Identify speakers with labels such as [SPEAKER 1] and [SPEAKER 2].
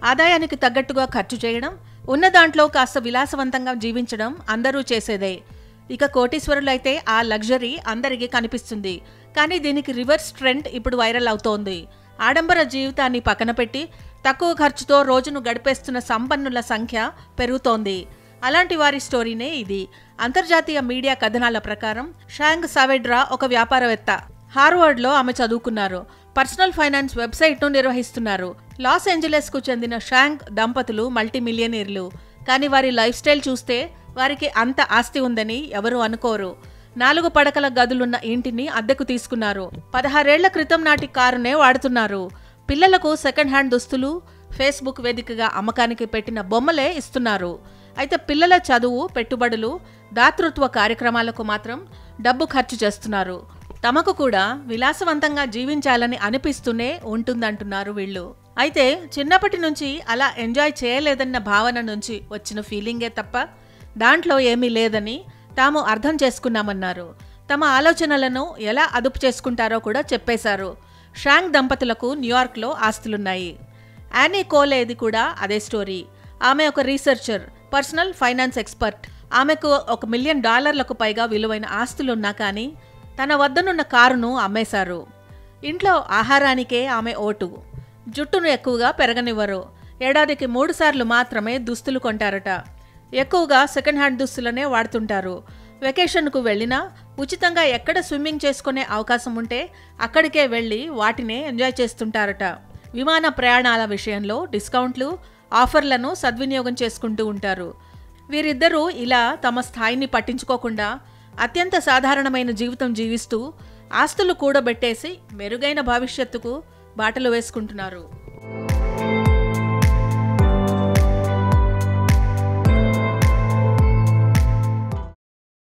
[SPEAKER 1] ఆదాయానికి తగ్గట్టుగా ఖర్చు చేయడం, ఉన్న దాంట్లో కాస్త విలాసవంతంగా జీవించడం అందరూ చేసేదే. ఇక కోటీశ్వరులైతే ఆ లగ్జరీ అందరికీ కనిపిస్తుంది. కానీ దీనికి రివర్స్ ట్రెండ్ ఇప్పుడు వైరల్ అవుతోంది. ఆడంబర జీవితాన్ని పక్కన పెట్టి తక్కువ ఖర్చుతో రోజును గడిపేస్తున్న సంపన్నుల సంఖ్య పెరుగుతోంది. అలాంటి వారి స్టోరీనే ఇది. అంతర్జాతీయ మీడియా కథనాల ప్రకారం షాంగ్ సావెడ్రా ఒక వ్యాపారవేత్త. హార్వర్డ్లో ఆమె చదువుకున్నారు. పర్సనల్ ఫైనాన్స్ వెబ్సైట్ను నిర్వహిస్తున్నారు. లాస్ ఏంజలెస్కు చెందిన షాంగ్ దంపతులు మల్టీమిలియనీర్లు. కానీ వారి లైఫ్ స్టైల్ చూస్తే వారికి అంత ఆస్తి ఉందని ఎవరూ అనుకోరు. 4 పడకల గదులున్న ఇంటిని అద్దెకు తీసుకున్నారు. 16 ఏళ్ల క్రితం నాటి కారునే వాడుతున్నారు. పిల్లలకు సెకండ్ హ్యాండ్ దుస్తులు ఫేస్బుక్ వేదికగా అమ్మకానికి పెట్టిన బొమ్మలే ఇస్తున్నారు. అయితే పిల్లల చదువు, పెట్టుబడులు, దాతృత్వ కార్యక్రమాలకు మాత్రం డబ్బు ఖర్చు చేస్తున్నారు. తమకు కూడా విలాసవంతంగా జీవించాలని అనిపిస్తూనే ఉంటుందంటున్నారు వీళ్ళు. అయితే చిన్నప్పటి నుంచి అలా ఎంజాయ్ చేయలేదన్న భావన నుంచి వచ్చిన ఫీలింగే తప్ప దాంట్లో ఏమీ లేదని తాము అర్థం చేసుకున్నామన్నారు. తమ ఆలోచనలను ఎలా అదుపు చేసుకుంటారో కూడా చెప్పేశారు. షాంగ్ దంపతులకు న్యూయార్క్లో ఆస్తులున్నాయి. యానీ కోలేది కూడా అదే స్టోరీ. ఆమె ఒక రీసెర్చర్, పర్సనల్ ఫైనాన్స్ ఎక్స్పర్ట్. ఆమెకు $1 మిలియన్ పైగా విలువైన ఆస్తులున్నా కానీ తన వద్దనున్న కారును అమ్మేశారు. ఇంట్లో ఆహారానికే ఆమె ఓటు. జుట్టును ఎక్కువగా పెరగనివ్వరు. ఏడాదికి 3 సార్లు మాత్రమే దుస్తులు కొంటారట. ఎక్కువగా సెకండ్ హ్యాండ్ దుస్తులనే వాడుతుంటారు. వెకేషన్కు వెళ్ళినా ఉచితంగా ఎక్కడ స్విమ్మింగ్ చేసుకునే అవకాశం ఉంటే అక్కడికే వెళ్ళి వాటినే ఎంజాయ్ చేస్తుంటారట. విమాన ప్రయాణాల విషయంలో డిస్కౌంట్లు, ఆఫర్లను సద్వినియోగం చేసుకుంటూ ఉంటారు. వీరిద్దరూ ఇలా తమ స్థాయిని పట్టించుకోకుండా అత్యంత సాధారణమైన జీవితం జీవిస్తూ ఆస్తులు కూడబెట్టేసి మెరుగైన భవిష్యత్తుకు బాటలు వేసుకుంటున్నారు.